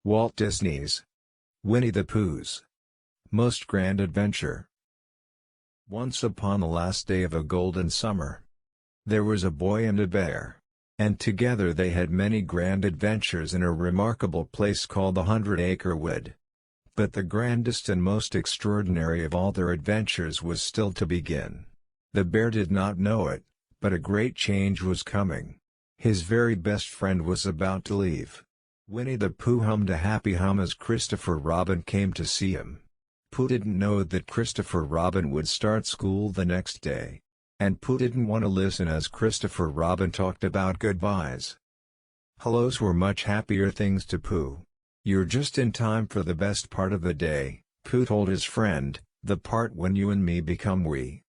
Walt Disney's Winnie the Pooh's Most Grand Adventure. Once upon the last day of a golden summer, there was a boy and a bear, and together they had many grand adventures in a remarkable place called the 100-Acre Wood. But the grandest and most extraordinary of all their adventures was still to begin. The bear did not know it, but a great change was coming. His very best friend was about to leave. Winnie the Pooh hummed a happy hum as Christopher Robin came to see him. Pooh didn't know that Christopher Robin would start school the next day. And Pooh didn't want to listen as Christopher Robin talked about goodbyes. Hellos were much happier things to Pooh. "You're just in time for the best part of the day," Pooh told his friend, "the part when you and me become we."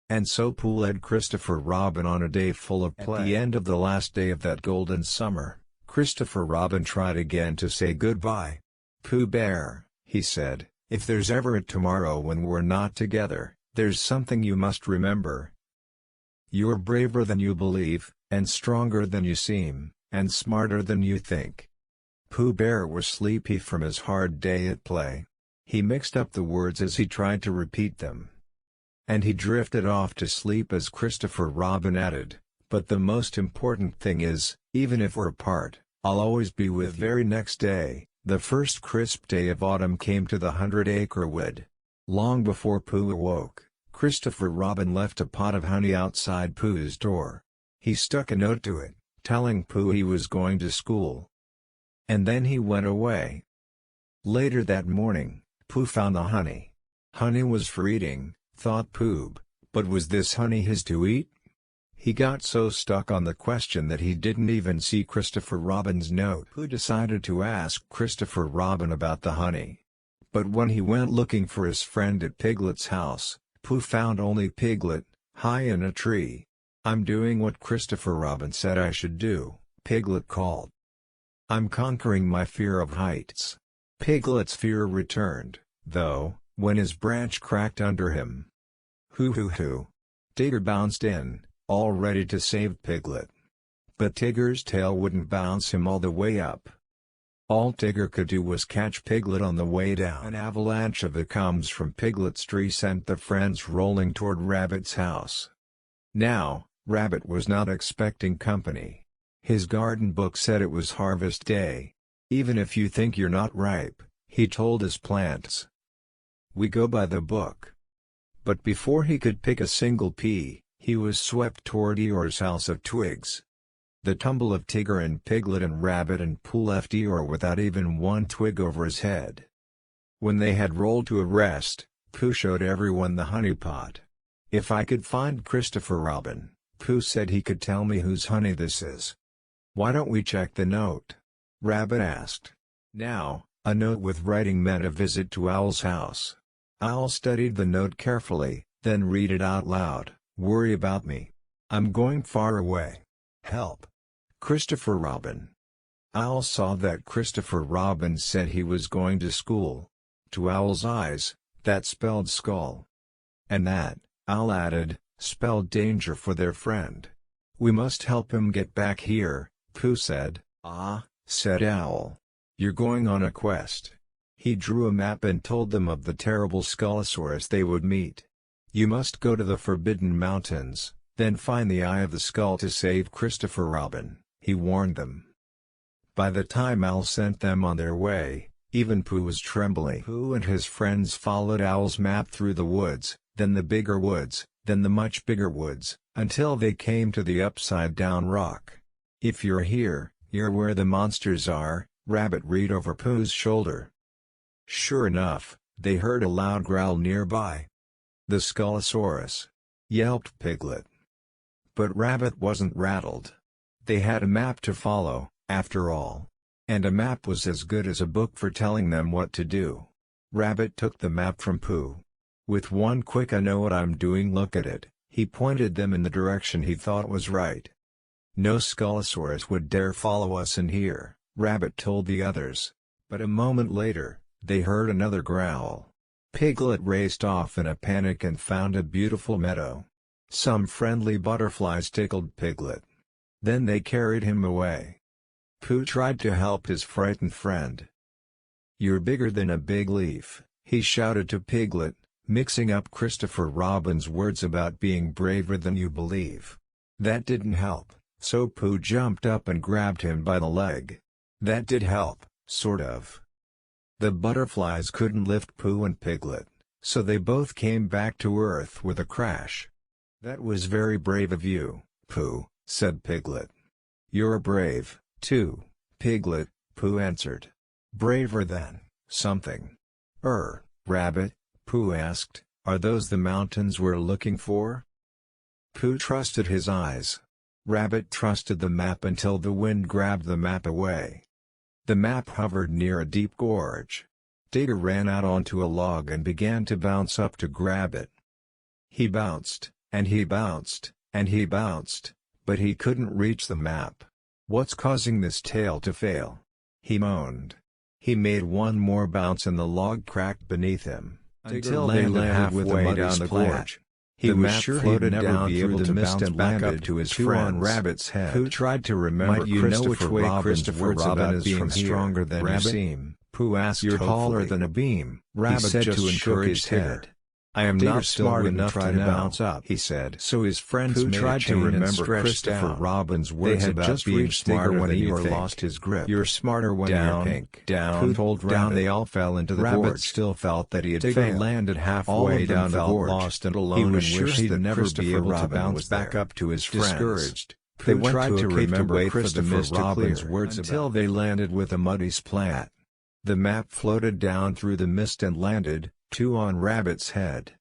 And so Pooh led Christopher Robin on a day full of play. At the end of the last day of that golden summer, Christopher Robin tried again to say goodbye. "Pooh Bear," he said, "if there's ever a tomorrow when we're not together, there's something you must remember. You're braver than you believe, and stronger than you seem, and smarter than you think." Pooh Bear was sleepy from his hard day at play. He mixed up the words as he tried to repeat them. And he drifted off to sleep as Christopher Robin added, "But the most important thing is, even if we're apart, I'll always be with you." The very next day, the first crisp day of autumn came to the 100-Acre Wood. Long before Pooh awoke, Christopher Robin left a pot of honey outside Pooh's door. He stuck a note to it, telling Pooh he was going to school. And then he went away. Later that morning, Pooh found the honey. Honey was for eating, thought Pooh, but was this honey his to eat? He got so stuck on the question that he didn't even see Christopher Robin's note. Pooh decided to ask Christopher Robin about the honey. But when he went looking for his friend at Piglet's house, Pooh found only Piglet, high in a tree. "I'm doing what Christopher Robin said I should do," Piglet called. "I'm conquering my fear of heights." Piglet's fear returned, though, when his branch cracked under him. "Hoo hoo hoo!" Tigger bounced in, all ready to save Piglet. But Tigger's tail wouldn't bounce him all the way up. All Tigger could do was catch Piglet on the way down. An avalanche of comes from Piglet's tree sent the friends rolling toward Rabbit's house. Now, Rabbit was not expecting company. His garden book said it was harvest day. "Even if you think you're not ripe," he told his plants, "we go by the book." But before he could pick a single pea, he was swept toward Eeyore's house of twigs. The tumble of Tigger and Piglet and Rabbit and Pooh left Eeyore without even one twig over his head. When they had rolled to a rest, Pooh showed everyone the honey pot. "If I could find Christopher Robin," Pooh said, "he could tell me whose honey this is." "Why don't we check the note?" Rabbit asked. Now, a note with writing meant a visit to Owl's house. Owl studied the note carefully, then read it out loud. "Worry about me. I'm going far away. Help. Christopher Robin." Owl saw that Christopher Robin said he was going to school. To Owl's eyes, that spelled skull. And that, Owl added, spelled danger for their friend. "We must help him get back here," Pooh said. "Ah," said Owl. "You're going on a quest." He drew a map and told them of the terrible Skullosaurus they would meet. "You must go to the Forbidden Mountains, then find the Eye of the Skull to save Christopher Robin," he warned them. By the time Owl sent them on their way, even Pooh was trembling. Pooh and his friends followed Owl's map through the woods, then the bigger woods, then the much bigger woods, until they came to the upside-down rock. "If you're here, you're where the monsters are," Rabbit read over Pooh's shoulder. Sure enough, they heard a loud growl nearby. "The Skullosaurus!" yelped Piglet. But Rabbit wasn't rattled. They had a map to follow, after all. And a map was as good as a book for telling them what to do. Rabbit took the map from Pooh. With one quick "I know what I'm doing" look at it, he pointed them in the direction he thought was right. "No Skullosaurus would dare follow us in here," Rabbit told the others. But a moment later, they heard another growl. Piglet raced off in a panic and found a beautiful meadow. Some friendly butterflies tickled Piglet. Then they carried him away. Pooh tried to help his frightened friend, "You're bigger than a big leaf," he shouted to Piglet, mixing up Christopher Robin's words about being braver than you believe. That didn't help, so Pooh jumped up and grabbed him by the leg. That did help, sort of. The butterflies couldn't lift Pooh and Piglet, so they both came back to Earth with a crash. "That was very brave of you, Pooh," said Piglet. "You're brave, too, Piglet," Pooh answered. "Braver than something." Rabbit," Pooh asked, "are those the mountains we're looking for?" Pooh trusted his eyes. Rabbit trusted the map until the wind grabbed the map away. The map hovered near a deep gorge. Tigger ran out onto a log and began to bounce up to grab it. He bounced, and he bounced, and he bounced, but he couldn't reach the map. "What's causing this tail to fail?" he moaned. He made one more bounce and the log cracked beneath him, until they landed halfway down the gorge. He was sure he'd never be able to bounce back up to his friends. Rabbit's head. Pooh tried to remember. "Might you know which way Christopher Robin is from here, stronger than Rabbit? You seem," Pooh asked. "You're taller than a beam," Rabbit said to encourage Tigger. "I am not smart enough to bounce up," he said. So his friends tried to remember Christopher Robin's words about being smarter when he lost his grip. "You're smarter when you're pink." Down, told Rabbit. Down they all fell into the gorge. Rabbit still felt that he had failed. Landed halfway down the gorge. Lost and alone. He was sure he'd never be able to bounce back up to his friends. Discouraged, they tried to remember Christopher Robin's words until they landed with a muddy splat. The map floated down through the mist and landed, two on Rabbit's head.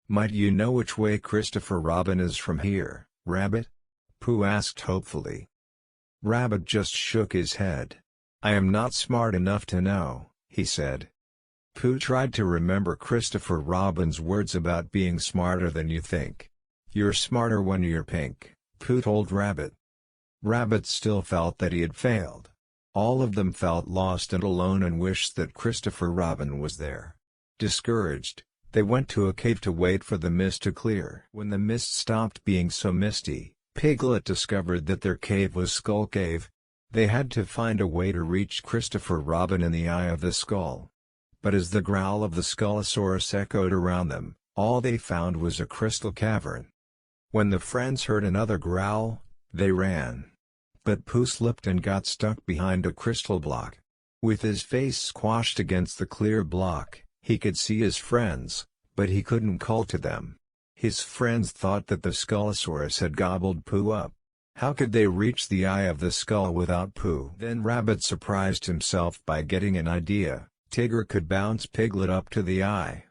"Might you know which way Christopher Robin is from here, Rabbit?" Pooh asked hopefully. Rabbit just shook his head. "I am not smart enough to know," he said. Pooh tried to remember Christopher Robin's words about being smarter than you think. "You're smarter when you're pink," Pooh told Rabbit. Rabbit still felt that he had failed. All of them felt lost and alone and wished that Christopher Robin was there. Discouraged, they went to a cave to wait for the mist to clear. When the mist stopped being so misty, Piglet discovered that their cave was Skull Cave. They had to find a way to reach Christopher Robin in the eye of the skull. But as the growl of the Skullosaurus echoed around them, all they found was a crystal cavern. When the friends heard another growl, they ran. But Pooh slipped and got stuck behind a crystal block. With his face squashed against the clear block, he could see his friends, but he couldn't call to them. His friends thought that the Skullosaurus had gobbled Pooh up. How could they reach the eye of the skull without Pooh? Then Rabbit surprised himself by getting an idea. Tigger could bounce Piglet up to the eye.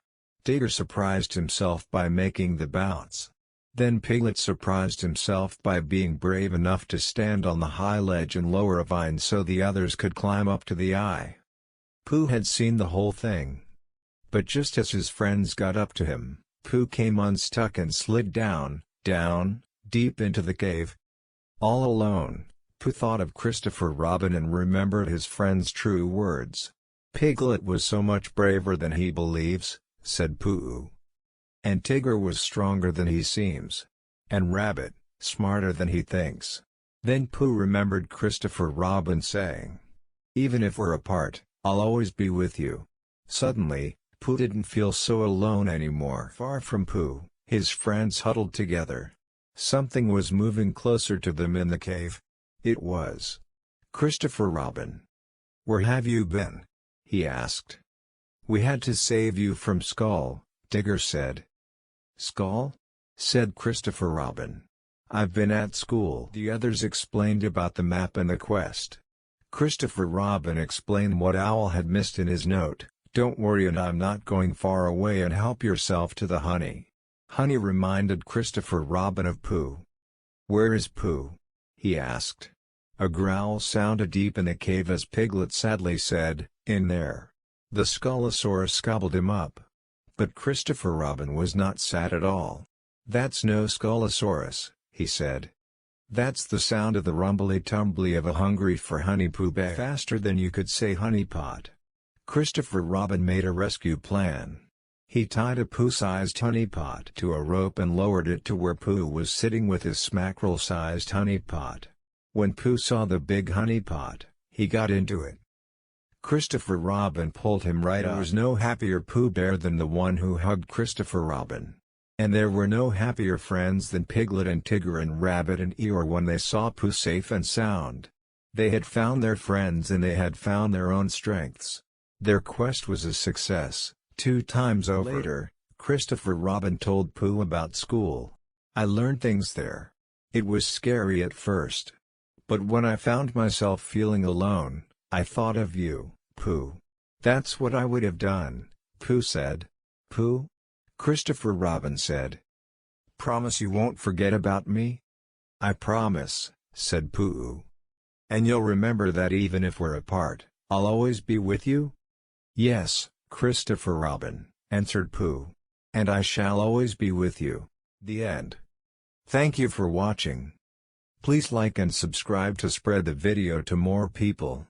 Tigger surprised himself by making the bounce. Then Piglet surprised himself by being brave enough to stand on the high ledge and lower a vine so the others could climb up to the eye. Pooh had seen the whole thing. But just as his friends got up to him, Pooh came unstuck and slid down, deep into the cave. All alone, Pooh thought of Christopher Robin and remembered his friend's true words. "Piglet was so much braver than he believes," said Pooh. "And Tigger was stronger than he seems. And Rabbit, smarter than he thinks." Then Pooh remembered Christopher Robin saying, "Even if we're apart, I'll always be with you." Suddenly, Pooh didn't feel so alone anymore. Far from Pooh, his friends huddled together. Something was moving closer to them in the cave. It was Christopher Robin. "Where have you been?" he asked. "We had to save you from Skull," Tigger said. "Skull?" said Christopher Robin. "I've been at school." The others explained about the map and the quest. Christopher Robin explained what Owl had missed in his note. "Don't worry, and I'm not going far away, and help yourself to the honey." Honey reminded Christopher Robin of Pooh. "Where is Pooh?" he asked. A growl sounded deep in the cave as Piglet sadly said, "In there." The Skullosaurus gobbled him up. But Christopher Robin was not sad at all. "That's no Skullosaurus," he said. "That's the sound of the rumbly-tumbly of a hungry for honey Pooh Bear. Faster than you could say honey pot." Christopher Robin made a rescue plan. He tied a Pooh-sized honey pot to a rope and lowered it to where Pooh was sitting with his smackerel-sized honey pot. When Pooh saw the big honey pot, he got into it. Christopher Robin pulled him right up. There was no happier Pooh Bear than the one who hugged Christopher Robin. And there were no happier friends than Piglet and Tigger and Rabbit and Eeyore when they saw Pooh safe and sound. They had found their friends and they had found their own strengths. Their quest was a success. 2 times over. Later, Christopher Robin told Pooh about school. "I learned things there. It was scary at first. But when I found myself feeling alone, I thought of you, Pooh. That's what I would have done," Pooh said. "Pooh?" Christopher Robin said. "Promise you won't forget about me?" "I promise," said Pooh. "And you'll remember that even if we're apart, I'll always be with you?" "Yes, Christopher Robin," answered Pooh. "And I shall always be with you." The end. Thank you for watching. Please like and subscribe to spread the video to more people.